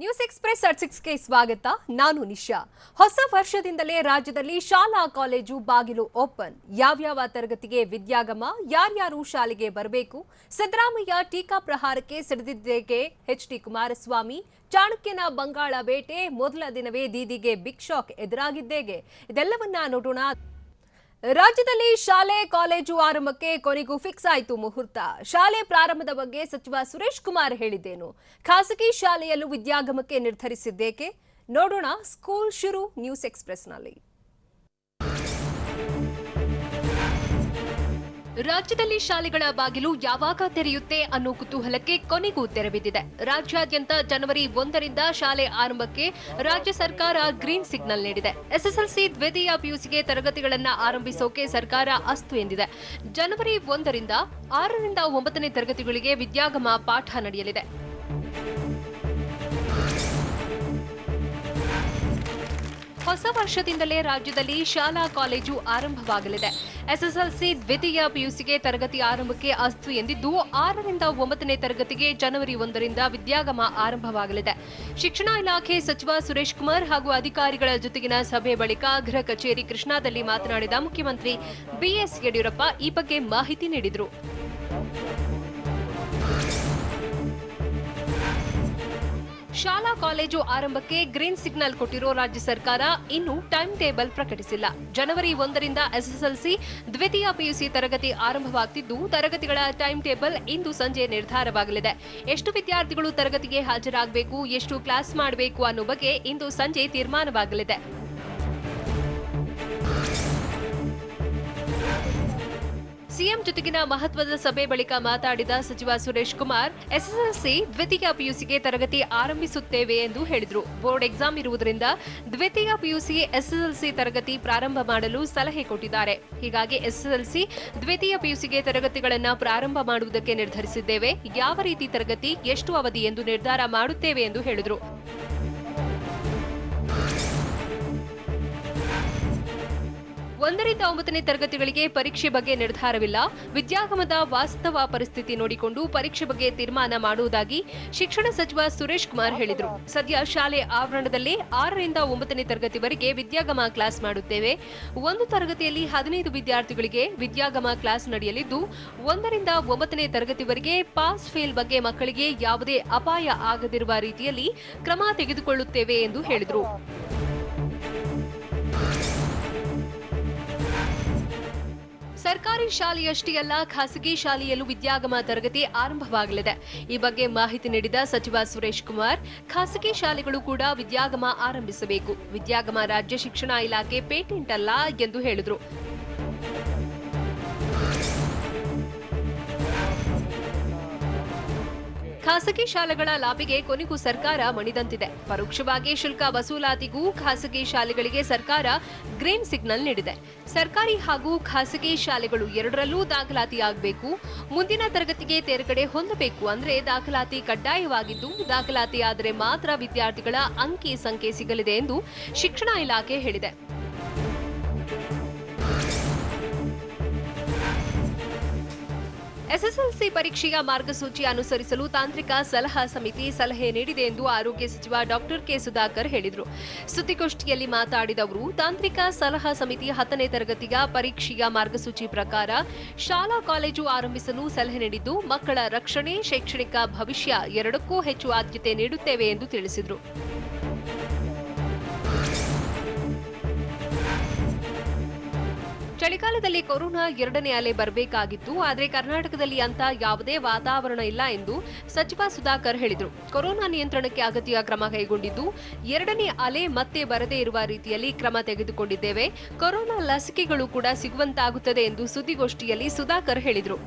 News express at 6ಗೆ ಸ್ವಾಗತ. ನಾನು ನಿಶಾ. ಹೊಸ ವರ್ಷದಿಂದಲೇ ರಾಜ್ಯದಲ್ಲಿ ಶಾಲಾ ಕಾಲೇಜು ಬಾಗಿಲು ಓಪನ್. ಯಾವ್ಯಾವ ತರಗತಿಗೆ ವಿದ್ಯಾಗಮ, ಯಾರ್ಯಾರು ಶಾಲೆಗೆ ಬರಬೇಕು, ಸಿದ್ದರಾಮಯ್ಯ ಟೀಕಾ ಪ್ರಹಾರಕ್ಕೆ ಸಿಡಿದಿದ್ದೇಗೆ ಎಚ್‌ಡಿ ಕುಮಾರಸ್ವಾಮಿ, ಚಾಣಕ್ಯನ ಬಂಗಾಳ ಬೇಟೆ, ಮೊದಲ ದಿನವೇ ದೀದಿಗೆ ಬಿಗ್ ಶಾಕ್ ಎದುರಾಗಿದ್ದೇಗೆ, ಇದೆಲ್ಲವನ್ನ ನೋಡೋಣ. ರಾಜ್ಯದಲ್ಲಿ ಶಾಲೆ ಕಾಲೇಜು ಆರಂಭಕ್ಕೆ ಕೊನೆಗೂ ಫಿಕ್ಸ್ ಆಯಿತು ಮುಹೂರ್ತ. ಶಾಲೆ ಪ್ರಾರಂಭದ ಬಗ್ಗೆ ಸಚಿವ ಸುರೇಶ್ ಕುಮಾರ್ ಹೇಳಿದ್ದೇನು, ಖಾಸಗಿ ಶಾಲೆಯಲ್ಲೂ ವಿದ್ಯಾಗಮಕ್ಕೆ ನಿರ್ಧರಿಸಿದ್ದೇಕೆ, ನೋಡೋಣ ಸ್ಕೂಲ್ ಶುರು ನ್ಯೂಸ್ ಎಕ್ಸ್‌ಪ್ರೆಸ್‌ನಲ್ಲಿ. ರಾಜ್ಯದಲ್ಲಿ ಶಾಲೆಗಳ ಬಾಗಿಲು ಯಾವಾಗ ತೆರೆಯುತ್ತೆ ಅನ್ನೋ ಕುತೂಹಲಕ್ಕೆ ಕೊನೆಗೂ ತೆರೆಬಿದ್ದಿದೆ. ರಾಜ್ಯಾದ್ಯಂತ ಜನವರಿ 1ರಿಂದ ಶಾಲೆ ಆರಂಭಕ್ಕೆ ರಾಜ್ಯ ಸರ್ಕಾರ ಗ್ರೀನ್ ಸಿಗ್ನಲ್ ನೀಡಿದೆ. ಎಸ್ಎಸ್ಎಲ್ಸಿ ದ್ವಿತೀಯ ಪಿಯುಸಿಗೆ ತರಗತಿಗಳನ್ನು ಆರಂಭಿಸೋಕೆ ಸರ್ಕಾರ ಅಸ್ತು ಎಂದಿದೆ. ಜನವರಿ 1ರಿಂದ 6ರಿಂದ 9ನೇ ತರಗತಿಗಳಿಗೆ ವಿದ್ಯಾಗಮ ಪಾಠ ನಡೆಯಲಿದೆ. ಹೊಸ ವರ್ಷದಿಂದಲೇ ರಾಜ್ಯದಲ್ಲಿ ಶಾಲಾ ಕಾಲೇಜು ಆರಂಭವಾಗಲಿದೆ. ಎಸ್ಎಸ್ಎಲ್ಸಿ ದ್ವಿತೀಯ ಪಿಯುಸಿಗೆ ತರಗತಿ ಆರಂಭಕ್ಕೆ ಅಸ್ತು ಎಂದಿದ್ದು 6ರಿಂದ 9ನೇ ತರಗತಿಗೆ ಜನವರಿ 1ರಿಂದ ವಿದ್ಯಾಗಮ ಆರಂಭವಾಗಲಿದೆ. ಶಿಕ್ಷಣ ಇಲಾಖೆ ಸಚಿವ ಸುರೇಶ್ ಕುಮಾರ್ ಹಾಗೂ ಅಧಿಕಾರಿಗಳ ಜೊತೆಗಿನ ಸಭೆ ಬಳಿಕ ಗೃಹ ಕಚೇರಿ ಕೃಷ್ಣಾದಲ್ಲಿ ಮಾತನಾಡಿದ ಮುಖ್ಯಮಂತ್ರಿ ಬಿಎಸ್ ಯಡಿಯೂರಪ್ಪ ಈ ಬಗ್ಗೆ ಮಾಹಿತಿ ನೀಡಿದರು. ಶಾಲಾ ಕಾಲೇಜು ಆರಂಭಕ್ಕೆ ಗ್ರೀನ್ ಸಿಗ್ನಲ್ ಕೊಟ್ಟಿರೋ ರಾಜ್ಯ ಸರ್ಕಾರ ಇನ್ನೂ ಟೈಮ್ ಟೇಬಲ್ ಪ್ರಕಟಿಸಿಲ್ಲ. ಜನವರಿ 1ರಿಂದ ಎಸ್ಎಸ್ಎಲ್ಸಿ ದ್ವಿತೀಯ ಪಿಯುಸಿ ತರಗತಿ ಆರಂಭವಾಗುತ್ತಿದ್ದು, ತರಗತಿಗಳ ಟೈಮ್ ಟೇಬಲ್ ಇಂದು ಸಂಜೆ ನಿರ್ಧಾರವಾಗಲಿದೆ. ಎಷ್ಟು ವಿದ್ಯಾರ್ಥಿಗಳು ತರಗತಿಗೆ ಹಾಜರಾಗಬೇಕು, ಎಷ್ಟು ಕ್ಲಾಸ್ ಮಾಡಬೇಕು ಅನ್ನೋ ಬಗ್ಗೆ ಇಂದು ಸಂಜೆ ತೀರ್ಮಾನವಾಗಲಿದೆ. ಸಿಎಂ ಜೊತೆಗಿನ ಮಹತ್ವದ ಸಭೆ ಬಳಿಕ ಮಾತಾಡಿದ ಸಚಿವ ಸುರೇಶ್ ಕುಮಾರ್, ಎಸ್ಎಸ್ಎಲ್ಸಿ ದ್ವಿತೀಯ ಪಿಯುಸಿಗೆ ತರಗತಿ ಆರಂಭಿಸುತ್ತೇವೆ ಎಂದು ಹೇಳಿದರು. ಬೋರ್ಡ್ ಎಕ್ಸಾಮ್ ಇರುವುದರಿಂದ ದ್ವಿತೀಯ ಪಿಯುಸಿ ಎಸ್ಎಸ್ಎಲ್ಸಿ ತರಗತಿ ಪ್ರಾರಂಭ ಮಾಡಲು ಸಲಹೆ ಕೊಟ್ಟಿದ್ದಾರೆ. ಹೀಗಾಗಿ ಎಸ್ಎಸ್ಎಲ್ಸಿ ದ್ವಿತೀಯ ಪಿಯುಸಿಗೆ ತರಗತಿಗಳನ್ನು ಪ್ರಾರಂಭ ಮಾಡುವುದಕ್ಕೆ ನಿರ್ಧರಿಸಿದ್ದೇವೆ. ಯಾವ ರೀತಿ ತರಗತಿ, ಎಷ್ಟು ಅವಧಿ ಎಂದು ನಿರ್ಧಾರ ಮಾಡುತ್ತೇವೆ ಎಂದು ಹೇಳಿದರು. 1ರಿಂದ 9ನೇ ತರಗತಿಗಳಿಗೆ ಪರೀಕ್ಷೆ ಬಗ್ಗೆ ನಿರ್ಧಾರವಿಲ್ಲ. ವಿದ್ಯಾಗಮದ ವಾಸ್ತವ ಪರಿಸ್ಥಿತಿ ನೋಡಿಕೊಂಡು ಪರೀಕ್ಷೆ ಬಗ್ಗೆ ತೀರ್ಮಾನ ಮಾಡುವುದಾಗಿ ಶಿಕ್ಷಣ ಸಚಿವ ಸುರೇಶ್ ಕುಮಾರ್ ಹೇಳಿದರು. ಸದ್ಯ ಶಾಲೆ ಆವರಣದಲ್ಲೇ 6ರಿಂದ 9ನೇ ತರಗತಿವರೆಗೆ ವಿದ್ಯಾಗಮ ಕ್ಲಾಸ್ ಮಾಡುತ್ತೇವೆ. ಒಂದು ತರಗತಿಯಲ್ಲಿ 15 ವಿದ್ಯಾರ್ಥಿಗಳಿಗೆ ವಿದ್ಯಾಗಮ ಕ್ಲಾಸ್ ನಡೆಯಲಿದ್ದು, 1ರಿಂದ 9ನೇ ತರಗತಿವರೆಗೆ ಪಾಸ್ ಫೇಲ್ ಬಗ್ಗೆ ಮಕ್ಕಳಿಗೆ ಯಾವುದೇ ಅಪಾಯ ಆಗದಿರುವ ರೀತಿಯಲ್ಲಿ ಕ್ರಮ ತೆಗೆದುಕೊಳ್ಳುತ್ತೇವೆ ಎಂದು ಹೇಳಿದರು. ಸರ್ಕಾರಿ ಶಾಲೆಯಷ್ಟೇ ಅಲ್ಲ, ಖಾಸಗಿ ಶಾಲೆಯಲ್ಲೂ ವಿದ್ಯಾಗಮ ತರಗತಿ ಆರಂಭವಾಗಲಿದೆ. ಈ ಬಗ್ಗೆ ಮಾಹಿತಿ ನೀಡಿದ ಸಚಿವ ಸುರೇಶ್ ಕುಮಾರ್, ಖಾಸಗಿ ಶಾಲೆಗಳು ಕೂಡ ವಿದ್ಯಾಗಮ ಆರಂಭಿಸಬೇಕು. ವಿದ್ಯಾಗಮ ರಾಜ್ಯ ಶಿಕ್ಷಣ ಇಲಾಖೆ ಪೇಟೆಂಟ್ ಅಲ್ಲ ಎಂದು ಹೇಳಿದರು. ಖಾಸಗಿ ಶಾಲೆಗಳ ಲಾಭಿಗೆ ಕೊನೆಗೂ ಸರ್ಕಾರ ಮಣಿದಂತಿದೆ. ಪರೋಕ್ಷವಾಗಿ ಶುಲ್ಕ ವಸೂಲಾತಿಗೂ ಖಾಸಗಿ ಶಾಲೆಗಳಿಗೆ ಸರ್ಕಾರ ಗ್ರೀನ್ ಸಿಗ್ನಲ್ ನೀಡಿದೆ. ಸರ್ಕಾರಿ ಹಾಗೂ ಖಾಸಗಿ ಶಾಲೆಗಳು ಎರಡರಲ್ಲೂ ದಾಖಲಾತಿ ಆಗಬೇಕು. ಮುಂದಿನ ತರಗತಿಗೆ ತೇರ್ಗಡೆ ಹೊಂದಬೇಕು ಅಂದ್ರೆ ದಾಖಲಾತಿ ಕಡ್ಡಾಯವಾಗಿದ್ದು, ದಾಖಲಾತಿ ಆದರೆ ಮಾತ್ರ ವಿದ್ಯಾರ್ಥಿಗಳ ಅಂಕಿ ಸಂಖ್ಯೆ ಸಿಗಲಿದೆ ಎಂದು ಶಿಕ್ಷಣ ಇಲಾಖೆ ಹೇಳಿದೆ. ಎಸ್ಎಸ್ಎಲ್ಸಿ ಪರೀಕ್ಷೆಯ ಮಾರ್ಗಸೂಚಿ ಅನುಸರಿಸಲು ತಾಂತ್ರಿಕ ಸಲಹಾ ಸಮಿತಿ ಸಲಹೆ ನೀಡಿದೆ ಎಂದು ಆರೋಗ್ಯ ಸಚಿವ ಡಾಕ್ಟರ್ ಕೆ ಸುಧಾಕರ್ ಹೇಳಿದರು. ಸುದ್ದಿಗೋಷ್ಠಿಯಲ್ಲಿ ಮಾತನಾಡಿದ ಅವರು, ತಾಂತ್ರಿಕ ಸಲಹಾ ಸಮಿತಿ 10ನೇ ತರಗತಿಯ ಪರೀಕ್ಷೆಯ ಮಾರ್ಗಸೂಚಿ ಪ್ರಕಾರ ಶಾಲಾ ಕಾಲೇಜು ಆರಂಭಿಸಲು ಸಲಹೆ ನೀಡಿದ್ದು, ಮಕ್ಕಳ ರಕ್ಷಣೆ, ಶೈಕ್ಷಣಿಕ ಭವಿಷ್ಯ ಎರಡಕ್ಕೂ ಹೆಚ್ಚು ಆದ್ಯತೆ ನೀಡುತ್ತೇವೆ ಎಂದು ತಿಳಿಸಿದರು. ಚಳಿಗಾಲದಲ್ಲಿ ಕೊರೋನಾ 2ನೇ ಅಲೆ ಬರಬೇಕಾಗಿತ್ತು. ಆದರೆ ಕರ್ನಾಟಕದಲ್ಲಿ ಅಂತ ಯಾವುದೇ ವಾತಾವರಣ ಇಲ್ಲ ಎಂದು ಸಚಿವ ಸುಧಾಕರ್ ಹೇಳಿದರು. ಕೊರೋನಾ ನಿಯಂತ್ರಣಕ್ಕೆ ಅಗತ್ಯ ಕ್ರಮ ಕೈಗೊಂಡಿದ್ದು, 2ನೇ ಅಲೆ ಮತ್ತೆ ಬರದೇ ಇರುವ ರೀತಿಯಲ್ಲಿ ಕ್ರಮ ತೆಗೆದುಕೊಂಡಿದ್ದೇವೆ. ಕೊರೋನಾ ಲಸಿಕೆಗಳು ಕೂಡ ಸಿಗುವಂತಾಗುತ್ತದೆ ಎಂದು ಸುದ್ದಿಗೋಷ್ಠಿಯಲ್ಲಿ ಸುಧಾಕರ್ ಹೇಳಿದರು.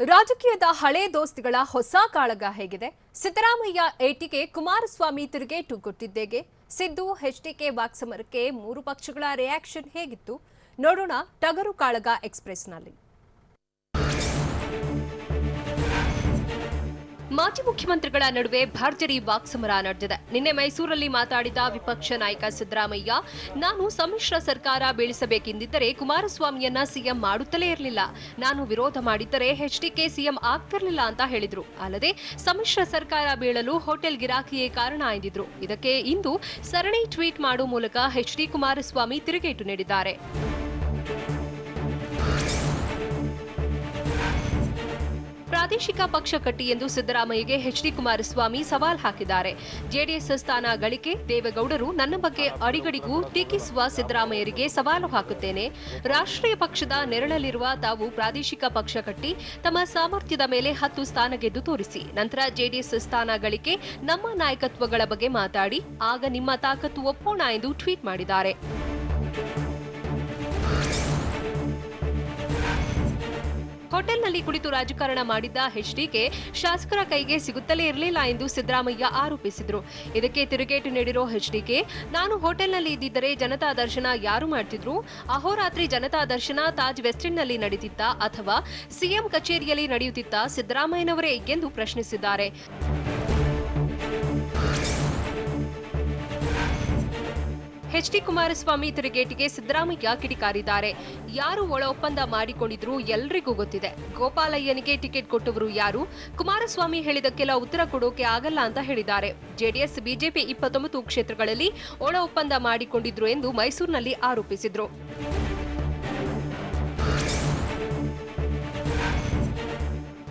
ರಾಜಕೀಯದ ಹಳೆ ದೋಸ್ತಿಗಳ ಹೊಸ ಕಾಳಗ ಹೇಗಿದೆ? ಸಿದ್ದರಾಮಯ್ಯ ಏಟಿಗೆ ಕುಮಾರಸ್ವಾಮಿ ತಿರುಗೇಟು ಕೊಟ್ಟಿದ್ದೇಗೆ? ಸಿದ್ದು ಎಚ್‌ಡಿಕೆ ವಾಕ್ಸಮರಕ್ಕೆ 3 ಪಕ್ಷಗಳ ರಿಯಾಕ್ಷನ್ ಹೇಗಿತ್ತು? ನೋಡೋಣ ಟಗರು ಕಾಳಗ ಎಕ್ಸ್‌ಪ್ರೆಸ್‌ನಲ್ಲಿ. ಮಾಜಿ ಮುಖ್ಯಮಂತ್ರಿಗಳ ನಡುವೆ ಭರ್ಜರಿ ವಾಕ್ಸಮರ ನಡೆದಿದೆ. ನಿನ್ನೆ ಮೈಸೂರಲ್ಲಿ ಮಾತಾಡಿದ ವಿಪಕ್ಷ ನಾಯಕ ಸಿದ್ದರಾಮಯ್ಯ, ನಾನು ಸಮ್ಮಿಶ್ರ ಸರ್ಕಾರ ಬೀಳಿಸಬೇಕೆಂದಿದ್ದರೆ ಕುಮಾರಸ್ವಾಮಿಯನ್ನ ಸಿಎಂ ಮಾಡುತ್ತಲೇ ಇರಲಿಲ್ಲ. ನಾನು ವಿರೋಧ ಮಾಡಿದ್ದರೆ ಎಚ್ಡಿಕೆ ಸಿಎಂ ಆಗ್ತಿರಲಿಲ್ಲ ಅಂತ ಹೇಳಿದ್ರು. ಅಲ್ಲದೆ ಸಮ್ಮಿಶ್ರ ಸರ್ಕಾರ ಬೀಳಲು ಹೋಟೆಲ್ ಗಿರಾಕಿಯೇ ಕಾರಣ ಎಂದಿದ್ರು. ಇದಕ್ಕೆ ಇಂದು ಸರಣಿ ಟ್ವೀಟ್ ಮಾಡುವ ಮೂಲಕ ಎಚ್ಡಿ ಕುಮಾರಸ್ವಾಮಿ ತಿರುಗೇಟು ನೀಡಿದ್ದಾರೆ. ಪ್ರಾದೇಶಿಕ ಪಕ್ಷ ಕಟ್ಟಿ ಎಂದು ಸಿದ್ದರಾಮಯ್ಯಗೆ ಎಚ್ಡಿ ಕುಮಾರಸ್ವಾಮಿ ಸವಾಲ್ ಹಾಕಿದ್ದಾರೆ. ಜೆಡಿಎಸ್ ಸ್ಥಾನ ಗಳಿಕೆ ದೇವೇಗೌಡರು ನನ್ನ ಬಗ್ಗೆ ಅಡಿಗಡಿಗೂ ಟೀಕಿಸುವ ಸಿದ್ದರಾಮಯ್ಯರಿಗೆ ಸವಾಲು ಹಾಕುತ್ತೇನೆ. ರಾಷ್ಟ್ರೀಯ ಪಕ್ಷದ ನೆರಳಲ್ಲಿರುವ ತಾವು ಪ್ರಾದೇಶಿಕ ಪಕ್ಷ ಕಟ್ಟಿ ತಮ್ಮ ಸಾಮರ್ಥ್ಯದ ಮೇಲೆ 10 ಸ್ಥಾನ ಗೆದ್ದು ತೋರಿಸಿ. ನಂತರ ಜೆಡಿಎಸ್ ಸ್ಥಾನ ಗಳಿಕೆ ನಮ್ಮ ನಾಯಕತ್ವಗಳ ಬಗ್ಗೆ ಮಾತಾಡಿ, ಆಗ ನಿಮ್ಮ ತಾಕತ್ತು ಒಪ್ಪೋಣ ಎಂದು ಟ್ವೀಟ್ ಮಾಡಿದ್ದಾರೆ. ಹೋಟೆಲ್ನಲ್ಲಿ ಕುಳಿತು ರಾಜಕಾರಣ ಮಾಡಿದ್ದ ಎಚ್ಡಿಕೆ ಶಾಸಕರ ಕೈಗೆ ಸಿಗುತ್ತಲೇ ಇರಲಿಲ್ಲ ಎಂದು ಸಿದ್ದರಾಮಯ್ಯ ಆರೋಪಿಸಿದರು. ಇದಕ್ಕೆ ತಿರುಗೇಟು ನೀಡಿರೋ ಎಚ್ಡಿಕೆ, ನಾನು ಹೋಟೆಲ್ನಲ್ಲಿ ಇದ್ದಿದ್ದರೆ ಜನತಾ ದರ್ಶನ ಯಾರು ಮಾಡ್ತಿದ್ರು? ಅಹೋರಾತ್ರಿ ಜನತಾ ದರ್ಶನ ತಾಜ್ ವೆಸ್ಟಿನ್ನಲ್ಲಿ ನಡೆಯುತ್ತಿತ್ತಾ ಅಥವಾ ಸಿಎಂ ಕಚೇರಿಯಲ್ಲಿ ನಡೆಯುತ್ತಿತ್ತಾ ಸಿದ್ದರಾಮಯ್ಯನವರೇ ಎಂದು ಪ್ರಶ್ನಿಸಿದ್ದಾರೆ. ಎಚ್ಡಿ ಕುಮಾರಸ್ವಾಮಿ ತಿರುಗೇಟಿಗೆ ಸಿದ್ದರಾಮಯ್ಯ ಕಿಡಿಕಾರಿದ್ದಾರೆ. ಯಾರು ಒಳ ಒಪ್ಪಂದ ಮಾಡಿಕೊಂಡಿದ್ರು ಎಲ್ರಿಗೂ ಗೊತ್ತಿದೆ. ಗೋಪಾಲಯ್ಯನಿಗೆ ಟಿಕೆಟ್ ಕೊಟ್ಟವರು ಯಾರು? ಕುಮಾರಸ್ವಾಮಿ ಹೇಳಿದಕ್ಕೆಲ್ಲ ಉತ್ತರ ಕೊಡೋಕೆ ಆಗಲ್ಲ ಅಂತ ಹೇಳಿದ್ದಾರೆ. ಜೆಡಿಎಸ್ ಬಿಜೆಪಿ 29 ಕ್ಷೇತ್ರಗಳಲ್ಲಿ ಒಳ ಒಪ್ಪಂದ ಮಾಡಿಕೊಂಡಿದ್ರು ಎಂದು ಮೈಸೂರಿನಲ್ಲಿ ಆರೋಪಿಸಿದ್ರು.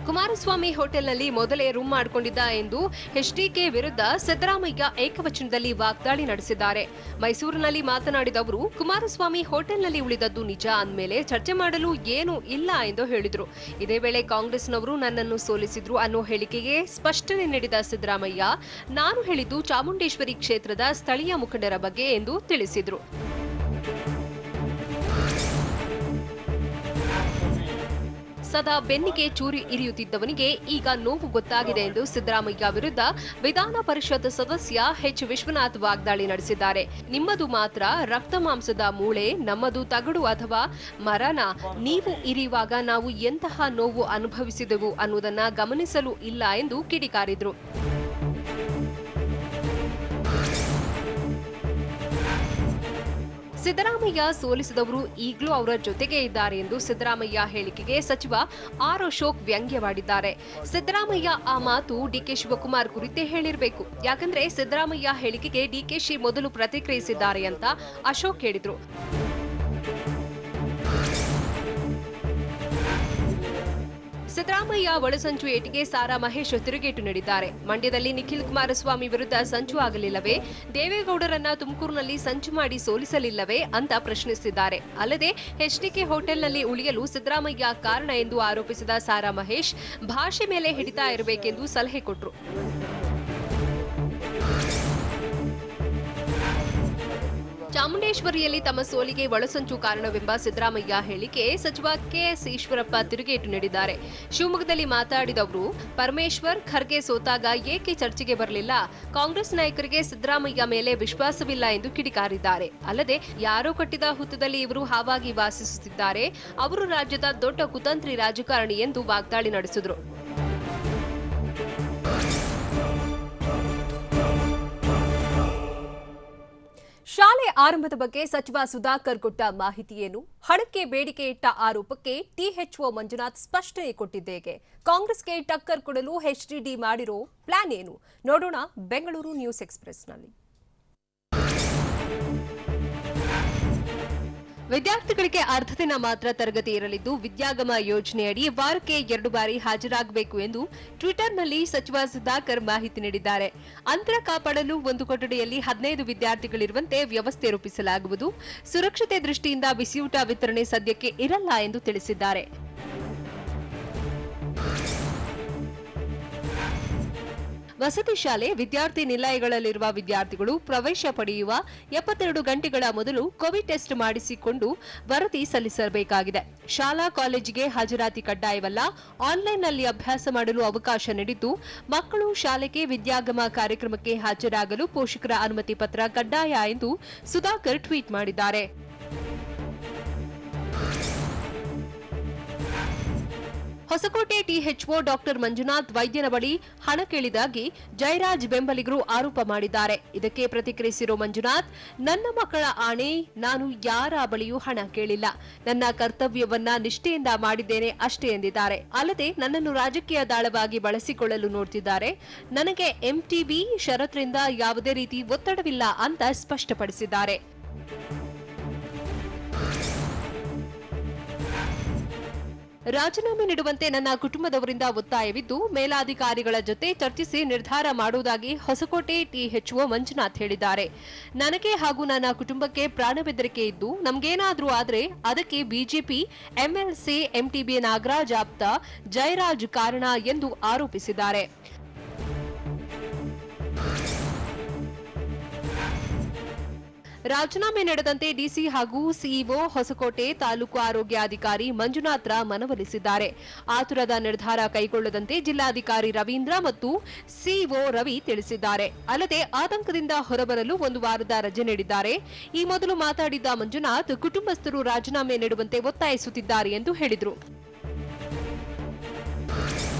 ಕುಮಾರಸ್ವಾಮಿ ಹೋಟೆಲ್ನಲ್ಲಿ ಮೊದಲೇ ರೂಮ್ ಮಾಡಿಕೊಂಡಿದ್ದ ಎಂದು ಎಚ್ಡಿಕೆ ವಿರುದ್ಧ ಸಿದ್ದರಾಮಯ್ಯ ಏಕವಚನದಲ್ಲಿ ವಾಗ್ದಾಳಿ ನಡೆಸಿದ್ದಾರೆ. ಮೈಸೂರಿನಲ್ಲಿ ಮಾತನಾಡಿದ ಅವರು, ಕುಮಾರಸ್ವಾಮಿ ಹೋಟೆಲ್ನಲ್ಲಿ ಉಳಿದದ್ದು ನಿಜ ಅಂದಮೇಲೆ ಚರ್ಚೆ ಮಾಡಲು ಏನೂ ಇಲ್ಲ ಎಂದು ಹೇಳಿದರು. ಇದೇ ವೇಳೆ ಕಾಂಗ್ರೆಸ್ನವರು ನನ್ನನ್ನು ಸೋಲಿಸಿದ್ರು ಅನ್ನೋ ಹೇಳಿಕೆಗೆ ಸ್ಪಷ್ಟನೆ ನೀಡಿದ ಸಿದ್ದರಾಮಯ್ಯ, ನಾನು ಹೇಳಿದ್ದು ಚಾಮುಂಡೇಶ್ವರಿ ಕ್ಷೇತ್ರದ ಸ್ಥಳೀಯ ಮುಖಂಡರ ಬಗ್ಗೆ ಎಂದು ತಿಳಿಸಿದರು. ಸದಾ ಬೆನ್ನಿಗೆ ಚೂರಿ ಇರಿಯುತ್ತಿದ್ದವನಿಗೆ ಈಗ ನೋವು ಗೊತ್ತಾಗಿದೆ ಎಂದು ಸಿದ್ದರಾಮಯ್ಯ ವಿರುದ್ಧ ವಿಧಾನ ಪರಿಷತ್ ಸದಸ್ಯ ಎಚ್ ವಿಶ್ವನಾಥ್ ವಾಗ್ದಾಳಿ ನಡೆಸಿದ್ದಾರೆ. ನಿಮ್ಮದು ಮಾತ್ರ ರಕ್ತ ಮಾಂಸದ ಮೂಳೆ, ನಮ್ಮದು ತಗಡು ಅಥವಾ ಮರನ. ನೀವು ಇರಿಯುವಾಗ ನಾವು ಎಂತಹ ನೋವು ಅನುಭವಿಸಿದೆವು ಅನ್ನುವುದನ್ನ ಗಮನಿಸಲು ಇಲ್ಲ ಎಂದು ಕಿಡಿಕಾರಿದ್ರು. ಸಿದ್ದರಾಮಯ್ಯ ಸೋಲಿಸಿದವರು ಈಗಲೂ ಅವರ ಜೊತೆಗೆ ಇದ್ದಾರೆ ಎಂದು ಸಿದ್ದರಾಮಯ್ಯ ಹೇಳಿಕೆಗೆ ಸಚಿವ ಆರ್ ಅಶೋಕ್ ವ್ಯಂಗ್ಯವಾಡಿದ್ದಾರೆ. ಸಿದ್ದರಾಮಯ್ಯ ಆ ಮಾತು ಡಿಕೆ ಶಿವಕುಮಾರ್ ಕುರಿತೇ ಹೇಳಿರಬೇಕು. ಯಾಕಂದ್ರೆ ಸಿದ್ದರಾಮಯ್ಯ ಹೇಳಿಕೆಗೆ ಡಿಕೆಶಿ ಮೊದಲು ಪ್ರತಿಕ್ರಿಯಿಸಿದ್ದಾರೆ ಅಂತ ಅಶೋಕ್ ಹೇಳಿದ್ರು. ಸಿದ್ದರಾಮಯ್ಯ ಒಳಸಂಚು ಏಟಿಗೆ ಸಾರಾ ಮಹೇಶ್ ತಿರುಗೇಟು ನೀಡಿದ್ದಾರೆ. ಮಂಡ್ಯದಲ್ಲಿ ನಿಖಿಲ್ ಕುಮಾರಸ್ವಾಮಿ ವಿರುದ್ಧ ಸಂಚು ಆಗಲಿಲ್ಲವೇ? ದೇವೇಗೌಡರನ್ನ ತುಮಕೂರಿನಲ್ಲಿ ಸಂಚು ಮಾಡಿ ಸೋಲಿಸಲಿಲ್ಲವೇ ಅಂತ ಪ್ರಶ್ನಿಸಿದ್ದಾರೆ. ಅಲ್ಲದೆ ಎಚ್ಡಿಕೆ ಹೋಟೆಲ್ನಲ್ಲಿ ಉಳಿಯಲು ಸಿದ್ದರಾಮಯ್ಯ ಕಾರಣ ಎಂದು ಆರೋಪಿಸಿದ ಸಾರಾ ಮಹೇಶ್, ಭಾಷೆ ಮೇಲೆ ಹಿಡಿತಾ ಇರಬೇಕೆಂದು ಸಲಹೆ ಕೊಟ್ಟರು. ಚಾಮುಂಡೇಶ್ವರಿಯಲ್ಲಿ ತಮ್ಮ ಸೋಲಿಗೆ ಒಳಸಂಚು ಕಾರಣವೆಂಬ ಸಿದ್ದರಾಮಯ್ಯ ಹೇಳಿಕೆ ಸಚಿವ ಕೆಎಸ್ ಈಶ್ವರಪ್ಪ ತಿರುಗೇಟು ನೀಡಿದ್ದಾರೆ. ಶಿವಮೊಗ್ಗದಲ್ಲಿ ಮಾತಾಡಿದ ಅವರು, ಪರಮೇಶ್ವರ್ ಖರ್ಗೆ ಸೋತಾಗ ಏಕೆ ಚರ್ಚೆಗೆ ಬರಲಿಲ್ಲ? ಕಾಂಗ್ರೆಸ್ ನಾಯಕರಿಗೆ ಸಿದ್ದರಾಮಯ್ಯ ಮೇಲೆ ವಿಶ್ವಾಸವಿಲ್ಲ ಎಂದು ಕಿಡಿಕಾರಿದ್ದಾರೆ. ಅಲ್ಲದೆ ಯಾರೋ ಕಟ್ಟಿದ ಹುತ್ತದಲ್ಲಿ ಇವರು ಹಾವಾಗಿ ವಾಸಿಸುತ್ತಿದ್ದಾರೆ. ಅವರು ರಾಜ್ಯದ ದೊಡ್ಡ ಕುತಂತ್ರಿ ರಾಜಕಾರಣಿ ಎಂದು ವಾಗ್ದಾಳಿ ನಡೆಸಿದರು. ಶಾಲೆ ಆರಂಭದ ಬಗ್ಗೆ ಸಚಿವ ಸುಧಾಕರ್ ಕೊಟ್ಟ ಮಾಹಿತಿ ಏನು? ಹಣಕ್ಕೆ ಬೇಡಿಕೆ ಇಟ್ಟ ಆರೋಪಕ್ಕೆ ಟಿಎಚ್ಒ ಮಂಜುನಾಥ್ ಸ್ಪಷ್ಟನೆ ಕೊಟ್ಟಿದ್ದೇಕೆ? ಕಾಂಗ್ರೆಸ್ಗೆ ಟಕ್ಕರ್ ಕೊಡಲು ಎಚ್ಡಿಡಿ ಮಾಡಿರೋ ಪ್ಲಾನ್ ಏನು? ನೋಡೋಣ ಬೆಂಗಳೂರು ನ್ಯೂಸ್ ಎಕ್ಸ್‌ಪ್ರೆಸ್‌ನಲ್ಲಿ. ವಿದ್ಯಾರ್ಥಿಗಳಿಗೆ ಅರ್ಧ ದಿನ ಮಾತ್ರ ತರಗತಿ ಇರಲಿದ್ದು, ವಿದ್ಯಾಗಮ ಯೋಜನೆಯಡಿ ವಾರಕ್ಕೆ 2 ಬಾರಿ ಹಾಜರಾಗಬೇಕು ಎಂದು ಟ್ವಿಟರ್ನಲ್ಲಿ ಸಚಿವ ಸುಧಾಕರ್ ಮಾಹಿತಿ ನೀಡಿದ್ದಾರೆ. ಅಂತರ ಕಾಪಾಡಲು ಒಂದು ಕೊಠಡಿಯಲ್ಲಿ 15 ವಿದ್ಯಾರ್ಥಿಗಳಿರುವಂತೆ ವ್ಯವಸ್ಥೆ ರೂಪಿಸಲಾಗುವುದು. ಸುರಕ್ಷತೆ ದೃಷ್ಟಿಯಿಂದ ಬಿಸಿಯೂಟ ವಿತರಣೆ ಸದ್ಯಕ್ಕೆ ಇರಲ್ಲ ಎಂದು ತಿಳಿಸಿದ್ದಾರೆ. ವಸತಿ ಶಾಲೆ ವಿದ್ಯಾರ್ಥಿ ನಿಲಯಗಳಲ್ಲಿರುವ ವಿದ್ಯಾರ್ಥಿಗಳು ಪ್ರವೇಶ ಪಡೆಯುವ 72 ಗಂಟೆಗಳ ಮೊದಲು ಕೋವಿಡ್ ಟೆಸ್ಟ್ ಮಾಡಿಸಿಕೊಂಡು ವರದಿ ಸಲ್ಲಿಸಬೇಕಾಗಿದೆ. ಶಾಲಾ ಕಾಲೇಜಿಗೆ ಹಾಜರಾತಿ ಕಡ್ಡಾಯವಲ್ಲ, ಆನ್ಲೈನ್ನಲ್ಲಿ ಅಭ್ಯಾಸ ಮಾಡಲು ಅವಕಾಶ ನೀಡಿದ್ದು, ಮಕ್ಕಳು ಶಾಲೆಗೆ ವಿದ್ಯಾಗಮ ಕಾರ್ಯಕ್ರಮಕ್ಕೆ ಹಾಜರಾಗಲು ಪೋಷಕರ ಅನುಮತಿ ಪತ್ರ ಕಡ್ಡಾಯ ಎಂದು ಸುಧಾಕರ್ ಟ್ವೀಟ್ ಮಾಡಿದ್ದಾರೆ. ಹೊಸಕೋಟೆ ಟಿಎಚ್ಒ ಡಾಕ್ಟರ್ ಮಂಜುನಾಥ್ ವೈದ್ಯನ ಬಳಿ ಹಣ ಕೇಳಿದಾಗಿ ಜಯರಾಜ್ ಬೆಂಬಲಿಗರು ಆರೋಪ ಮಾಡಿದ್ದಾರೆ. ಇದಕ್ಕೆ ಪ್ರತಿಕ್ರಿಯಿಸಿರುವ ಮಂಜುನಾಥ್, ನನ್ನ ಮಕ್ಕಳ ಆಣೆ, ನಾನು ಯಾರ ಬಳಿಯೂ ಹಣ ಕೇಳಿಲ್ಲ. ನನ್ನ ಕರ್ತವ್ಯವನ್ನ ನಿಷ್ಠೆಯಿಂದ ಮಾಡಿದ್ದೇನೆ ಅಷ್ಟೇ ಎಂದಿದ್ದಾರೆ. ಅಲ್ಲದೆ ನನ್ನನ್ನು ರಾಜಕೀಯ ದಾಳವಾಗಿ ಬಳಸಿಕೊಳ್ಳಲು ನೋಡ್ತಿದ್ದಾರೆ. ನನಗೆ ಎಂಟಿಬಿ ಷರತ್ರಿಂದ ಯಾವುದೇ ರೀತಿ ಒತ್ತಡವಿಲ್ಲ ಅಂತ ಸ್ಪಷ್ಟಪಡಿಸಿದ್ದಾರೆ. ರಾಜೀನಾಮೆ ನೀಡುವಂತೆ ನನ್ನ ಕುಟುಂಬದವರಿಂದ ಒತ್ತಾಯವಿದ್ದು ಮೇಲಾಧಿಕಾರಿಗಳ ಜೊತೆ ಚರ್ಚಿಸಿ ನಿರ್ಧಾರ ಮಾಡುವುದಾಗಿ ಹೊಸಕೋಟೆ ಟಿಎಚ್ಒ ಮಂಜುನಾಥ್ ಹೇಳಿದ್ದಾರೆ. ನನಗೆ ಹಾಗೂ ನನ್ನ ಕುಟುಂಬಕ್ಕೆ ಪ್ರಾಣ ಬೆದರಿಕೆ ಇದ್ದು ನಮಗೇನಾದ್ರೂ ಆದ್ರೆ ಅದಕ್ಕೆ ಬಿಜೆಪಿ ಎಂಎಲ್ಸಿ ಎಂಟಿಬಿ ನಾಗರಾಜ್ ಆಪ್ತ ಜಯರಾಜ್ ಕಾರಣ ಎಂದು ಆರೋಪಿಸಿದ್ದಾರೆ. ರಾಜೀನಾಮೆ ನಡೆದಂತೆ ಡಿಸಿ ಹಾಗೂ ಸಿಇಒ ಹೊಸಕೋಟೆ ತಾಲೂಕು ಆರೋಗ್ಯಾಧಿಕಾರಿ ಮಂಜುನಾಥ್ರ ಮನವೊಲಿಸಿದ್ದಾರೆ. ಆತುರದ ನಿರ್ಧಾರ ಕೈಗೊಳ್ಳದಂತೆ ಜಿಲ್ಲಾಧಿಕಾರಿ ರವೀಂದ್ರ ಮತ್ತು ಸಿಇಒ ರವಿ ತಿಳಿಸಿದ್ದಾರೆ. ಅಲ್ಲದೆ ಆತಂಕದಿಂದ ಹೊರಬರಲು 1 ವಾರದ ರಜೆ ನೀಡಿದ್ದಾರೆ. ಈ ಮೊದಲು ಮಾತಾಡಿದ್ದ ಮಂಜುನಾಥ್, ಕುಟುಂಬಸ್ಥರು ರಾಜೀನಾಮೆ ನೀಡುವಂತೆ ಒತ್ತಾಯಿಸುತ್ತಿದ್ದಾರೆ ಎಂದು ಹೇಳಿದರು.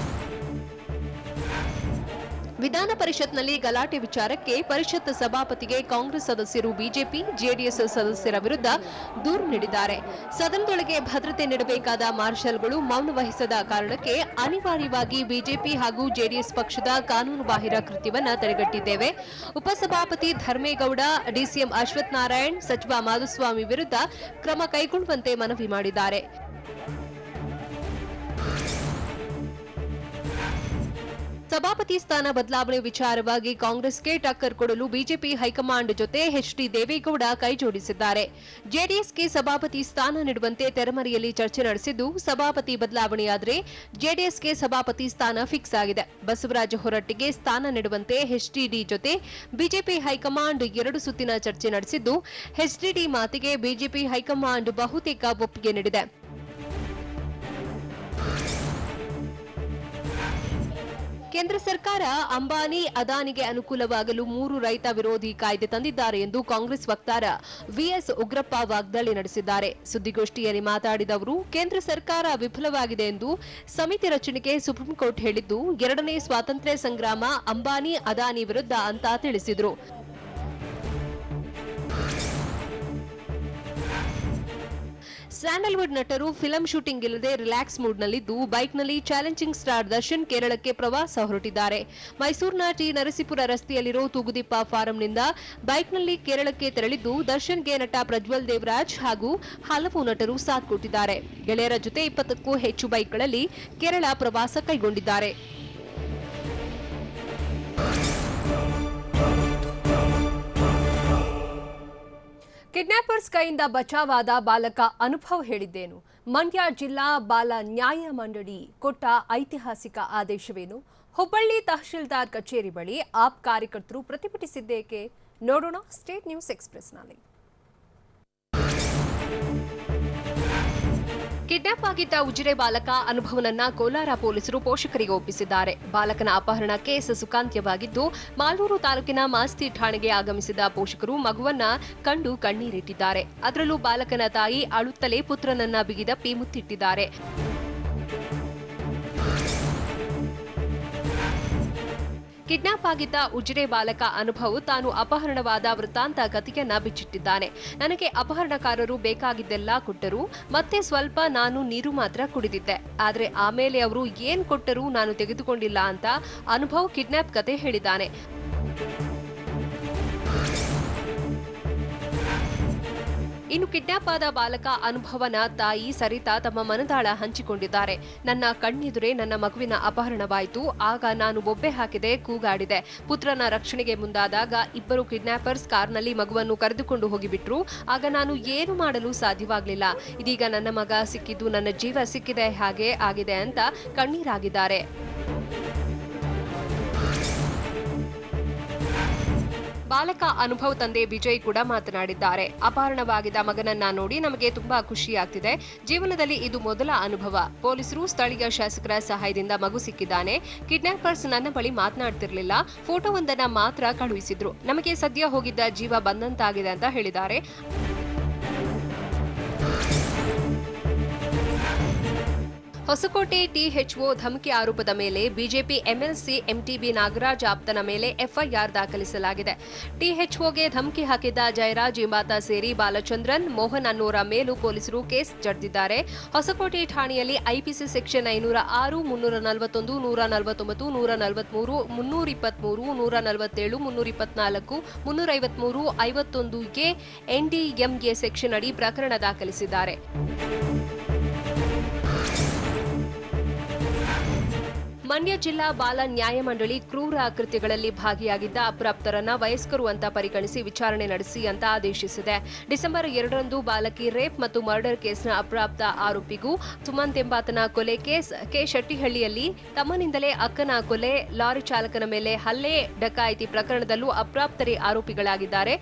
ವಿಧಾನ ಪರಿಷತ್ನಲ್ಲಿ ಗಲಾಟೆ ವಿಚಾರಕ್ಕೆ ಪರಿಷತ್ ಸಭಾಪತಿಗೆ ಕಾಂಗ್ರೆಸ್ ಸದಸ್ಯರು ಬಿಜೆಪಿ, ಜೆಡಿಎಸ್ ಸದಸ್ಯರ ವಿರುದ್ಧ ದೂರು ನೀಡಿದ್ದಾರೆ. ಸದನದೊಳಗೆ ಭದ್ರತೆ ನೀಡಬೇಕಾದ ಮಾರ್ಷಲ್ಗಳು ಮೌನ ವಹಿಸದ ಕಾರಣಕ್ಕೆ ಅನಿವಾರ್ಯವಾಗಿ ಬಿಜೆಪಿ ಹಾಗೂ ಜೆಡಿಎಸ್ ಪಕ್ಷದ ಕಾನೂನುಬಾಹಿರ ಕೃತ್ಯವನ್ನ ತಡೆಗಟ್ಟಿದ್ದೇವೆ. ಉಪಸಭಾಪತಿ ಧರ್ಮೇಗೌಡ, ಡಿಸಿಎಂ ಅಶ್ವಥ್ ನಾರಾಯಣ್, ಸಚಿವ ಮಾಧುಸ್ವಾಮಿ ವಿರುದ್ಧ ಕ್ರಮ ಕೈಗೊಳ್ಳುವಂತೆ ಮನವಿ ಮಾಡಿದ್ದಾರೆ. ಸಭಾಪತಿ ಸ್ಥಾನ ಬದಲಾವಣೆ ವಿಚಾರವಾಗಿ ಕಾಂಗ್ರೆಸ್ಗೆ ಟಕ್ಕರ್ ಕೊಡಲು ಬಿಜೆಪಿ ಹೈಕಮಾಂಡ್ ಜೊತೆ ಎಚ್ಡಿ ದೇವೇಗೌಡ ಕೈಜೋಡಿಸಿದ್ದಾರೆ. ಜೆಡಿಎಸ್ಗೆ ಸಭಾಪತಿ ಸ್ಥಾನ ನೀಡುವಂತೆ ತೆರೆಮರೆಯಲ್ಲಿ ಚರ್ಚೆ ನಡೆಸಿದ್ದು, ಸಭಾಪತಿ ಬದಲಾವಣೆಯಾದರೆ ಜೆಡಿಎಸ್ಗೆ ಸಭಾಪತಿ ಸ್ಥಾನ ಫಿಕ್ಸ್ ಆಗಿದೆ. ಬಸವರಾಜ ಹೊರಟ್ಟಿಗೆ ಸ್ಥಾನ ನೀಡುವಂತೆ ಎಚ್ಡಿಡಿ ಜೊತೆ ಬಿಜೆಪಿ ಹೈಕಮಾಂಡ್ 2 ಸುತ್ತಿನ ಚರ್ಚೆ ನಡೆಸಿದ್ದು, ಎಚ್ಡಿಡಿ ಮಾತಿಗೆ ಬಿಜೆಪಿ ಹೈಕಮಾಂಡ್ ಬಹುತೇಕ ಒಪ್ಪಿಗೆ ನೀಡಿದೆ. ಕೇಂದ್ರ ಸರ್ಕಾರ ಅಂಬಾನಿ, ಅದಾನಿಗೆ ಅನುಕೂಲವಾಗಲು 3 ರೈತ ವಿರೋಧಿ ಕಾಯ್ದೆ ತಂದಿದ್ದಾರೆ ಎಂದು ಕಾಂಗ್ರೆಸ್ ವಕ್ತಾರ ವಿಎಸ್ ಉಗ್ರಪ್ಪ ವಾಗ್ದಾಳಿ ನಡೆಸಿದ್ದಾರೆ. ಸುದ್ದಿಗೋಷ್ಠಿಯಲ್ಲಿ ಮಾತನಾಡಿದ ಅವರು, ಕೇಂದ್ರ ಸರ್ಕಾರ ವಿಫಲವಾಗಿದೆ ಎಂದು ಸಮಿತಿ ರಚನೆಗೆ ಸುಪ್ರೀಂಕೋರ್ಟ್ ಹೇಳಿದ್ದು, 2ನೇ ಸ್ವಾತಂತ್ರ್ಯ ಸಂಗ್ರಾಮ ಅಂಬಾನಿ, ಅದಾನಿ ವಿರುದ್ಧ ಅಂತ ತಿಳಿಸಿದರು. ಸ್ಯಾಂಡಲ್ವುಡ್ ನಟರು ಫಿಲಂ ಶೂಟಿಂಗ್ ಇಲ್ಲದೆ ರಿಲ್ಯಾಕ್ಸ್ ಮೂಡ್ನಲ್ಲಿದ್ದು ಬೈಕ್ನಲ್ಲಿ ಚಾಲೆಂಜಿಂಗ್ ಸ್ಟಾರ್ ದರ್ಶನ್ ಕೇರಳಕ್ಕೆ ಪ್ರವಾಸ ಹೊರಟಿದ್ದಾರೆ. ಮೈಸೂರಿನ ಟಿ ನರಸೀಪುರ ರಸ್ತೆಯಲ್ಲಿರೋ ತೂಗುದೀಪ ಫಾರಂನಿಂದ ಬೈಕ್ನಲ್ಲಿ ಕೇರಳಕ್ಕೆ ತೆರಳಿದ್ದು ದರ್ಶನ್ಗೆ ನಟ ಪ್ರಜ್ವಲ್ ದೇವರಾಜ್ ಹಾಗೂ ಹಲವು ನಟರು ಸಾಥ್ ಕೊಟ್ಟಿದ್ದಾರೆ. ಗೆಳೆಯರ ಜೊತೆ 20ಕ್ಕೂ ಹೆಚ್ಚು ಬೈಕ್ಗಳಲ್ಲಿ ಕೇರಳ ಪ್ರವಾಸ ಕೈಗೊಂಡಿದ್ದಾರೆ. ಕಿಡ್ನಾಪರ್ಸ್ ಕೈಯಿಂದ ಬಚಾವಾದ ಬಾಲಕ ಅನುಭವ್ ಹೇಳಿದ್ದೇನು? ಮಂಡ್ಯ ಜಿಲ್ಲಾ ಬಾಲ ನ್ಯಾಯ ಮಂಡಳಿ ಕೊಟ್ಟ ಐತಿಹಾಸಿಕ ಆದೇಶವೇನು? ಹುಬ್ಬಳ್ಳಿ ತಹಶೀಲ್ದಾರ್ ಕಚೇರಿ ಬಳಿ ಆಪ್ ಕಾರ್ಯಕರ್ತರು ಪ್ರತಿಭಟಿಸಿದ್ದೇಕೆ? ನೋಡೋಣ ಸ್ಟೇಟ್ ನ್ಯೂಸ್ ಎಕ್ಸ್‌ಪ್ರೆಸ್‌ನಲ್ಲಿ. ಕಿಡ್ನಾಪ್ ಆಗಿದ್ದ ಉಜಿರೆ ಬಾಲಕ ಅನುಭವನನ್ನ ಕೋಲಾರ ಪೊಲೀಸರು ಪೋಷಕರಿಗೆ ಒಪ್ಪಿಸಿದ್ದಾರೆ. ಬಾಲಕನ ಅಪಹರಣ ಕೇಸ್ ಸುಖಾಂತ್ಯವಾಗಿದ್ದು, ಮಾಲೂರು ತಾಲೂಕಿನ ಮಾಸ್ತಿ ಠಾಣೆಗೆ ಆಗಮಿಸಿದ ಪೋಷಕರು ಮಗುವನ್ನ ಕಂಡು ಕಣ್ಣೀರಿಟ್ಟಿದ್ದಾರೆ. ಅದರಲ್ಲೂ ಬಾಲಕನ ತಾಯಿ ಅಳುತ್ತಲೇ ಪುತ್ರನನ್ನ ಬಿಗಿದಪ್ಪಿ ಮುತ್ತಿಟ್ಟಿದ್ದಾರೆ. ಕಿಡ್ನಾಪ್ ಆಗಿದ್ದ ಉಜಿರೆ ಬಾಲಕ ಅನುಭವ್ ತಾನು ಅಪಹರಣವಾದ ವೃತ್ತಾಂತ ಕಥೆಯನ್ನ ಬಿಚ್ಚಿಟ್ಟಿದ್ದಾನೆ. ನನಗೆ ಅಪಹರಣಕಾರರು ಬೇಕಾಗಿದ್ದೆಲ್ಲ ಕೊಟ್ಟರು, ಮತ್ತೆ ಸ್ವಲ್ಪ ನಾನು ನೀರು ಮಾತ್ರ ಕುಡಿದಿದ್ದೆ. ಆದ್ರೆ ಆಮೇಲೆ ಅವರು ಏನ್ ಕೊಟ್ಟರು ನಾನು ತೆಗೆದುಕೊಂಡಿಲ್ಲ ಅಂತ ಅನುಭವ್ ಕಿಡ್ನಾಪ್ ಕತೆ ಹೇಳಿದ್ದಾನೆ. ಇನ್ನು ಕಿಡ್ನಾಪ್ ಆದ ಬಾಲಕ ಅನುಭವನ ತಾಯಿ ಸರಿತಾ ತಮ್ಮ ಮನದಾಳ ಹಂಚಿಕೊಂಡಿದ್ದಾರೆ. ನನ್ನ ಕಣ್ಣೆದುರೇ ನನ್ನ ಮಗುವಿನ ಅಪಹರಣವಾಯಿತು. ಆಗ ನಾನು ಬೊಬ್ಬೆ ಹಾಕಿದೆ, ಕೂಗಾಡಿದೆ. ಪುತ್ರನ ರಕ್ಷಣೆಗೆ ಮುಂದಾದಾಗ ಇಬ್ಬರು ಕಿಡ್ನಾಪರ್ಸ್ ಕಾರ್ನಲ್ಲಿ ಮಗುವನ್ನು ಕರೆದುಕೊಂಡು ಹೋಗಿಬಿಟ್ರು. ಆಗ ನಾನು ಏನು ಮಾಡಲು ಸಾಧ್ಯವಾಗಲಿಲ್ಲ. ಇದೀಗ ನನ್ನ ಮಗ ಸಿಕ್ಕಿದ್ದು ನನ್ನ ಜೀವ ಸಿಕ್ಕಿದೆ, ಹಾಗೆ ಆಗಿದೆ ಅಂತ ಕಣ್ಣೀರಾಗಿದ್ದಾರೆ. ಬಾಲಕ ಅನುಭವ್ ತಂದೆ ವಿಜಯ್ ಕೂಡ ಮಾತನಾಡಿದ್ದಾರೆ. ಅಪಹರಣವಾಗಿದ್ದ ಮಗನನ್ನ ನೋಡಿ ನಮಗೆ ತುಂಬಾ ಖುಷಿಯಾಗ್ತಿದೆ. ಜೀವನದಲ್ಲಿ ಇದು ಮೊದಲ ಅನುಭವ. ಪೊಲೀಸರು ಸ್ಥಳೀಯ ಶಾಸಕರ ಸಹಾಯದಿಂದ ಮಗು ಸಿಕ್ಕಿದ್ದಾನೆ. ಕಿಡ್ನಾಪರ್ಸ್ ನನ್ನ ಬಳಿ ಮಾತನಾಡ್ತಿರ್ಲಿಲ್ಲ, ಫೋಟೋವೊಂದನ್ನ ಮಾತ್ರ ಕಳುಹಿಸಿದ್ರು. ನಮಗೆ ಸದ್ಯ ಹೋಗಿದ್ದ ಜೀವ ಬಂದಂತಾಗಿದೆ ಅಂತ ಹೇಳಿದ್ದಾರೆ. ಹೊಸಕೋಟೆ ಟಿಎಚ್ಒ ಧಮಕಿ ಆರೋಪದ ಮೇಲೆ ಬಿಜೆಪಿ ಎಂಎಲ್ಸಿ ಎಂಟಿಬಿ ನಾಗರಾಜ್ ಆಪ್ತನ ಮೇಲೆ ಎಫ್ಐಆರ್ ದಾಖಲಿಸಲಾಗಿದೆ. ಟಿಎಚ್ಒಗೆ ಧಮಕಿ ಹಾಕಿದ್ದ ಜಯರಾಜ್ ಎಂಬಾತ ಸೇರಿ ಬಾಲಚಂದ್ರನ್, ಮೋಹನ್ ಅನ್ನೋರ ಮೇಲೂ ಪೊಲೀಸರು ಕೇಸ್ ಜಡಿದಿದ್ದಾರೆ. ಹೊಸಕೋಟೆ ಠಾಣೆಯಲ್ಲಿ ಐಪಿಸಿ ಸೆಕ್ಷನ್ 506, 341, 149, 143, 323, 147, 324, 353, 51ಗೆ ಎನ್ಡಿಎಂಎ ಸೆಕ್ಷನ್ ಅಡಿ ಪ್ರಕರಣ ದಾಖಲಿಸಿದ್ದಾರೆ. ಮಂಡ್ಯ ಜಿಲ್ಲಾ ಬಾಲ ನ್ಯಾಯಮಂಡಳಿ ಕ್ರೂರ ಕೃತ್ಯಗಳಲ್ಲಿ ಭಾಗಿಯಾಗಿದ್ದ ಅಪ್ರಾಪ್ತರನ್ನ ವಯಸ್ಕರು ಅಂತ ಪರಿಗಣಿಸಿ ವಿಚಾರಣೆ ನಡೆಸಿ ಅಂತ ಆದೇಶಿಸಿದೆ. ಡಿಸೆಂಬರ್ 2ರಂದು ಬಾಲಕಿ ರೇಪ್ ಮತ್ತು ಮರ್ಡರ್ ಕೇಸ್ನ ಅಪ್ರಾಪ್ತ ಆರೋಪಿಗೂ ಸುಮಂತ್ ಎಂಬಾತನ ಕೊಲೆ ಕೇಸ್, ಕೆ ಶೆಟ್ಟಿಹಳ್ಳಿಯಲ್ಲಿ ತಮ್ಮನಿಂದಲೇ ಅಕ್ಕನ ಕೊಲೆ, ಲಾರಿ ಚಾಲಕನ ಮೇಲೆ ಹಲ್ಲೆ, ಡಕಾಯಿತಿ ಪ್ರಕರಣದಲ್ಲೂ ಅಪ್ರಾಪ್ತರೇ ಆರೋಪಿಗಳಾಗಿದ್ದಾರೆ.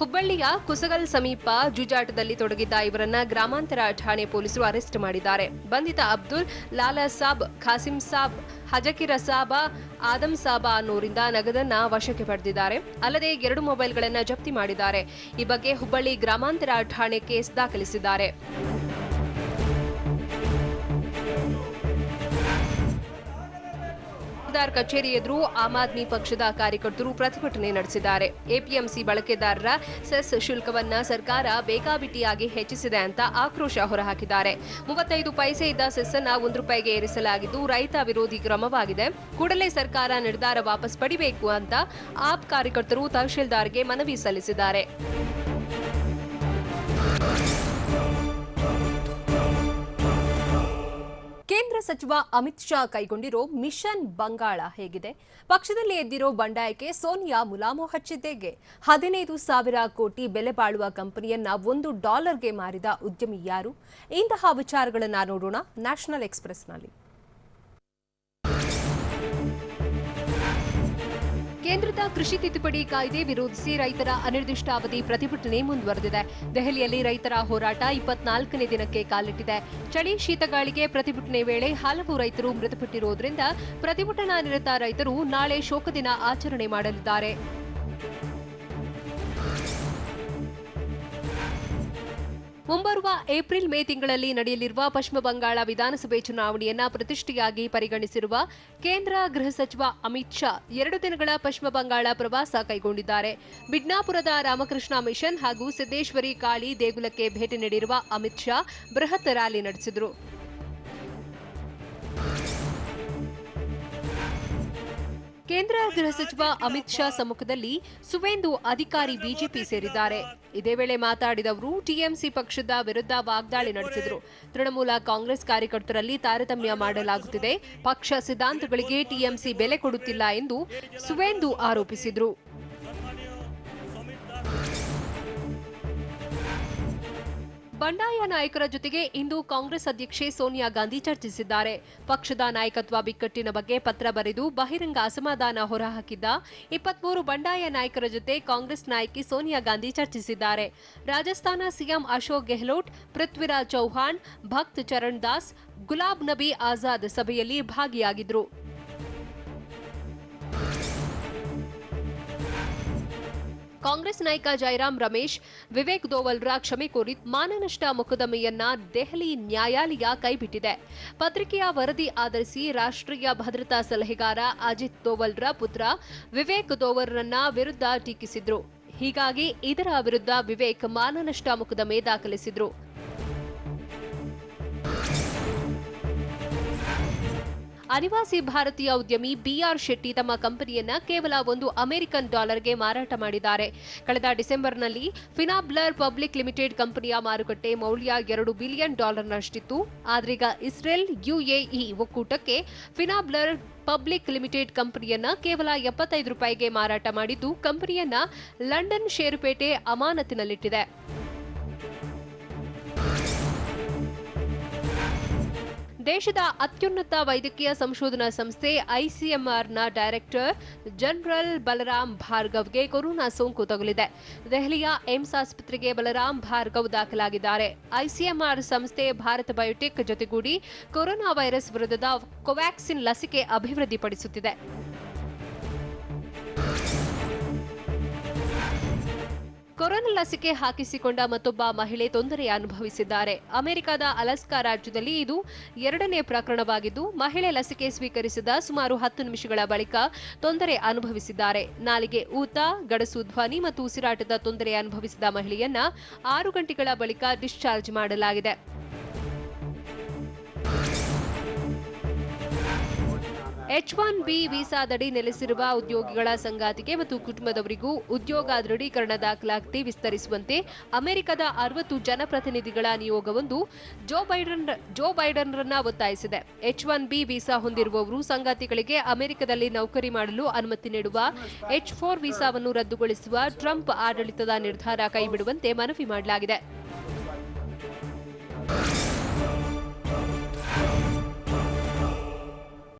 ಹುಬ್ಬಳ್ಳಿಯ ಕುಸಗಲ್ ಸಮೀಪ ಜೂಜಾಟದಲ್ಲಿ ತೊಡಗಿದ್ದ ಇವರನ್ನ ಗ್ರಾಮಾಂತರ ಠಾಣೆ ಪೊಲೀಸರು ಅರೆಸ್ಟ್ ಮಾಡಿದ್ದಾರೆ. ಬಂಧಿತ ಅಬ್ದುಲ್, ಲಾಲಾ ಸಾಬ್, ಖಾಸಿಂ ಸಾಬ್, ಹಜಕಿರ ಸಾಬ, ಆದಂ ಸಾಬ ಅನ್ನೋರಿಂದ ನಗದನ್ನ ವಶಕ್ಕೆ ಪಡೆದಿದ್ದಾರೆ. ಅಲ್ಲದೆ 2 ಮೊಬೈಲ್ಗಳನ್ನು ಜಪ್ತಿ ಮಾಡಿದ್ದಾರೆ. ಈ ಬಗ್ಗೆ ಹುಬ್ಬಳ್ಳಿ ಗ್ರಾಮಾಂತರ ಠಾಣೆ ಕೇಸ್ ದಾಖಲಿಸಿದ್ದಾರೆ. ಕಚೇರಿ ಎದುರು ಆಮ್ ಆದ್ಮಿ ಪಕ್ಷದ ಕಾರ್ಯಕರ್ತರು ಪ್ರತಿಭಟನೆ ನಡೆಸಿದ್ದಾರೆ. ಎಪಿಎಂಸಿ ಬಳಕೆದಾರರ ಸೆಸ್ ಶುಲ್ಕವನ್ನ ಸರ್ಕಾರ ಬೇಕಾಬಿಟ್ಟಿಯಾಗಿ ಹೆಚ್ಚಿಸಿದೆ ಅಂತ ಆಕ್ರೋಶ ಹೊರಹಾಕಿದ್ದಾರೆ. 35 ಪೈಸೆ ಇದ್ದ ಸೆಸ್ ಅನ್ನ ₹1ಗೆ ಏರಿಸಲಾಗಿದ್ದು ರೈತ ವಿರೋಧಿ ಕ್ರಮವಾಗಿದೆ. ಕೂಡಲೇ ಸರ್ಕಾರ ನಿರ್ಧಾರ ವಾಪಸ್ ಪಡಿಬೇಕು ಅಂತ ಆಪ್ ಕಾರ್ಯಕರ್ತರು ತಹಶೀಲ್ದಾರ್ಗೆ ಮನವಿ ಸಲ್ಲಿಸಿದ್ದಾರೆ. ಕೇಂದ್ರ ಸಚಿವ ಅಮಿತ್ ಶಾ ಕೈಗೊಂಡಿರೋ ಮಿಷನ್ ಬಂಗಾಳ ಹೇಗಿದೆ? ಪಕ್ಷದಲ್ಲಿ ಎದ್ದಿರೋ ಬಂಡಾಯಕ್ಕೆ ಸೋನಿಯಾ ಮುಲಾಮು ಹಚ್ಚಿದ್ದೇಗೆ? 15,000 ಕೋಟಿ ಬೆಲೆ ಬಾಳುವ ಕಂಪನಿಯನ್ನ $1ಗೆ ಮಾರಿದ ಉದ್ಯಮಿ ಯಾರು? ಇಂತಹ ವಿಚಾರಗಳನ್ನ ನೋಡೋಣ ನ್ಯಾಷನಲ್ ಎಕ್ಸ್‌ಪ್ರೆಸ್‌ನಲ್ಲಿ. ಕೇಂದ್ರದ ಕೃಷಿ ತಿದ್ದುಪಡಿ ಕಾಯ್ದೆ ವಿರೋಧಿಸಿ ರೈತರ ಅನಿರ್ದಿಷ್ಟಾವಧಿ ಪ್ರತಿಭಟನೆ ಮುಂದುವರೆದಿದೆ. ದೆಹಲಿಯಲ್ಲಿ ರೈತರ ಹೋರಾಟ 24ನೇ ದಿನಕ್ಕೆ ಕಾಲಿಟ್ಟಿದೆ. ಚಳಿ ಶೀತಗಾಳಿಗೆ ಪ್ರತಿಭಟನೆ ವೇಳೆ ಹಲವು ರೈತರು ಮೃತಪಟ್ಟಿರುವುದರಿಂದ ಪ್ರತಿಭಟನಾ ನಿರತ ರೈತರು ನಾಳೆ ಶೋಕ ದಿನ ಆಚರಣೆ ಮಾಡಲಿದ್ದಾರೆ. ಮುಂಬರುವ ಏಪ್ರಿಲ್ ಮೇ ತಿಂಗಳಲ್ಲಿ ನಡೆಯಲಿರುವ ಪಶ್ಚಿಮ ಬಂಗಾಳ ವಿಧಾನಸಭೆ ಚುನಾವಣೆಯನ್ನ ಪ್ರತಿಷ್ಠೆಯಾಗಿ ಪರಿಗಣಿಸಿರುವ ಕೇಂದ್ರ ಗೃಹ ಸಚಿವ ಅಮಿತ್ ಶಾ 2 ದಿನಗಳ ಪಶ್ಚಿಮ ಬಂಗಾಳ ಪ್ರವಾಸ ಕೈಗೊಂಡಿದ್ದಾರೆ. ಬಿಡ್ನಾಪುರದ ರಾಮಕೃಷ್ಣ ಮಿಷನ್ ಹಾಗೂ ಸಿದ್ದೇಶ್ವರಿ ಕಾಳಿ ದೇಗುಲಕ್ಕೆ ಭೇಟಿ ನೀಡಿರುವ ಅಮಿತ್ ಶಾ ಬೃಹತ್ ರ್ಯಾಲಿ ನಡೆಸಿದರು. ಕೇಂದ್ರ ಗೃಹ ಸಚಿವ ಅಮಿತ್ ಶಾ ಸಮ್ಮುಖದಲ್ಲಿ ಸುವೇಂದು ಅಧಿಕಾರಿ ಬಿಜೆಪಿ ಸೇರಿದ್ದಾರೆ. ಇದೇ ವೇಳೆ ಮಾತಾಡಿದ ಅವರು ಟಿಎಂಸಿ ಪಕ್ಷದ ವಿರುದ್ಧ ವಾಗ್ದಾಳಿ ನಡೆಸಿದರು. ತೃಣಮೂಲ ಕಾಂಗ್ರೆಸ್ ಕಾರ್ಯಕರ್ತರಲ್ಲಿ ತಾರತಮ್ಯ ಮಾಡಲಾಗುತ್ತಿದೆ, ಪಕ್ಷ ಸಿದ್ಧಾಂತಗಳಿಗೆ ಟಿಎಂಸಿ ಬೆಲೆ ಕೊಡುತ್ತಿಲ್ಲ ಎಂದು ಸುವೇಂದು ಆರೋಪಿಸಿದರು. ಬಂಡಾಯ ನಾಯಕರ ಜೊತೆಗೆ ಇಂದು ಕಾಂಗ್ರೆಸ್ ಅಧ್ಯಕ್ಷೆ ಸೋನಿಯಾ ಗಾಂಧಿ ಚರ್ಚಿಸಿದ್ದಾರೆ. ಪಕ್ಷದ ನಾಯಕತ್ವ ಬಿಕ್ಕಟ್ಟಿನ ಬಗ್ಗೆ ಪತ್ರ ಬರೆದು ಬಹಿರಂಗ ಅಸಮಾಧಾನ ಹೊರಹಾಕಿದ್ದ 23 ಬಂಡಾಯ ನಾಯಕರ ಜೊತೆ ಕಾಂಗ್ರೆಸ್ ನಾಯಕಿ ಸೋನಿಯಾ ಗಾಂಧಿ ಚರ್ಚಿಸಿದ್ದಾರೆ. ರಾಜಸ್ಥಾನ ಸಿಎಂ ಅಶೋಕ್ ಗೆಹ್ಲೋಟ್, ಪೃಥ್ವಿರಾಜ್ ಚೌಹಾಣ್, ಭಕ್ತ್ ಚರಣ್ ದಾಸ್, ಗುಲಾಬ್ ನಬಿ ಆಜಾದ್ ಸಭೆಯಲ್ಲಿ ಭಾಗಿಯಾಗಿದ್ದರು. ಕಾಂಗ್ರೆಸ್ ನಾಯಕ ಜೈರಾಮ್ ರಮೇಶ್ ವಿವೇಕ್ ದೋವಲ್ರ ಕ್ಷಮೆ ಕೋರಿ ಮಾನನಷ್ಟ ಮೊಕದ್ದಮೆಯನ್ನ ದೆಹಲಿ ನ್ಯಾಯಾಲಯ ಕೈಬಿಟ್ಟಿದೆ. ಪತ್ರಿಕೆಯ ವರದಿ ಆಧರಿಸಿ ರಾಷ್ಟ್ರೀಯ ಭದ್ರತಾ ಸಲಹೆಗಾರ ಅಜಿತ್ ದೋವಲ್ರ ಪುತ್ರ ವಿವೇಕ್ ದೋವಲ್ರನ್ನ ವಿರುದ್ಧ ಟೀಕಿಸಿದ್ರು. ಹೀಗಾಗಿ ಇದರ ವಿರುದ್ಧ ವಿವೇಕ್ ಮಾನನಷ್ಟ ಮೊಕದ್ದಮೆ ದಾಖಲಿಸಿದ್ರು. ಅನಿವಾಸಿ ಭಾರತೀಯ ಉದ್ಯಮಿ ಬಿಆರ್ ಶೆಟ್ಟಿ ತಮ್ಮ ಕಂಪನಿಯನ್ನ ಕೇವಲ $1 ಅಮೆರಿಕನ್ ಡಾಲರ್ಗೆ ಮಾರಾಟ ಮಾಡಿದ್ದಾರೆ. ಕಳೆದ ಡಿಸೆಂಬರ್ನಲ್ಲಿ ಫಿನಾಬ್ಲರ್ ಪಬ್ಲಿಕ್ ಲಿಮಿಟೆಡ್ ಕಂಪನಿಯ ಮಾರುಕಟ್ಟೆ ಮೌಲ್ಯ $2 ಬಿಲಿಯನ್ ನಷ್ಟಿತ್ತು. ಆದ್ರೀಗ ಇಸ್ರೇಲ್ ಯುಎಇ ಒಕ್ಕೂಟಕ್ಕೆ ಫಿನಾಬ್ಲರ್ ಪಬ್ಲಿಕ್ ಲಿಮಿಟೆಡ್ ಕಂಪನಿಯನ್ನ ಕೇವಲ $75ಗೆ ಮಾರಾಟ ಮಾಡಿದ್ದು ಕಂಪನಿಯನ್ನ ಲಂಡನ್ ಷೇರುಪೇಟೆ ಅಮಾನತಿನಲ್ಲಿಟ್ಟಿದೆ. ದೇಶದ ಅತ್ಯುನ್ನತ ವೈದ್ಯಕೀಯ ಸಂಶೋಧನಾ ಸಂಸ್ಥೆ ಐಸಿಎಂಆರ್ನ ಡೈರೆಕ್ಟರ್ ಜನರಲ್ ಬಲರಾಮ್ ಭಾರ್ಗವ್ಗೆ ಕೊರೋನಾ ಸೋಂಕು ತಗುಲಿದೆ. ದೆಹಲಿಯ ಏಮ್ಸ್ ಆಸ್ಪತ್ರೆಗೆ ಬಲರಾಮ್ ಭಾರ್ಗವ್ ದಾಖಲಾಗಿದ್ದಾರೆ. ಐಸಿಎಂಆರ್ ಸಂಸ್ಥೆ ಭಾರತ್ ಬಯೋಟೆಕ್ ಜೊತೆಗೂಡಿ ಕೊರೋನಾ ವೈರಸ್ ವಿರುದ್ಧದ ಕೋವ್ಯಾಕ್ಸಿನ್ ಲಸಿಕೆ ಕೊರೋನಾ ಲಸಿಕೆ ಹಾಕಿಸಿಕೊಂಡ ಮತ್ತೊಬ್ಬ ಮಹಿಳೆ ತೊಂದರೆ ಅನುಭವಿಸಿದ್ದಾರೆ. ಅಮೆರಿಕದ ಅಲಾಸ್ಕಾ ರಾಜ್ಯದಲ್ಲಿ ಇದು ಎರಡನೇ ಪ್ರಕರಣವಾಗಿದ್ದು, ಮಹಿಳೆ ಲಸಿಕೆ ಸ್ವೀಕರಿಸಿದ ಸುಮಾರು 10 ನಿಮಿಷಗಳ ಬಳಿಕ ತೊಂದರೆ ಅನುಭವಿಸಿದ್ದಾರೆ. ನಾಲಿಗೆ ಊತ, ಗಡಸು ಧ್ವನಿ ಮತ್ತು ಉಸಿರಾಟದ ತೊಂದರೆ ಅನುಭವಿಸಿದ ಮಹಿಳೆಯನ್ನ 6 ಗಂಟೆಗಳ ಬಳಿಕ ಡಿಸ್ಚಾರ್ಜ್ ಮಾಡಲಾಗಿದೆ. H-1B ವೀಸಾದಡಿ ನೆಲೆಸಿರುವ ಉದ್ಯೋಗಿಗಳ ಸಂಗಾತಿಗೆ ಮತ್ತು ಕುಟುಂಬದವರಿಗೂ ಉದ್ಯೋಗ ದೃಢೀಕರಣ ದಾಖಲಾತಿ ವಿಸ್ತರಿಸುವಂತೆ ಅಮೆರಿಕದ 60 ಜನಪ್ರತಿನಿಧಿಗಳ ನಿಯೋಗವೊಂದು ಜೋ ಬೈಡನ್ರನ್ನ ಒತ್ತಾಯಿಸಿದೆ. H-1B ವೀಸಾ ಹೊಂದಿರುವವರು ಸಂಗಾತಿಗಳಿಗೆ ಅಮೆರಿಕದಲ್ಲಿ ನೌಕರಿ ಮಾಡಲು ಅನುಮತಿ ನೀಡುವ H-4 ವೀಸಾವನ್ನು ರದ್ದುಗೊಳಿಸುವ ಟ್ರಂಪ್ ಆಡಳಿತದ ನಿರ್ಧಾರ ಕೈಬಿಡುವಂತೆ ಮನವಿ ಮಾಡಲಾಗಿದೆ.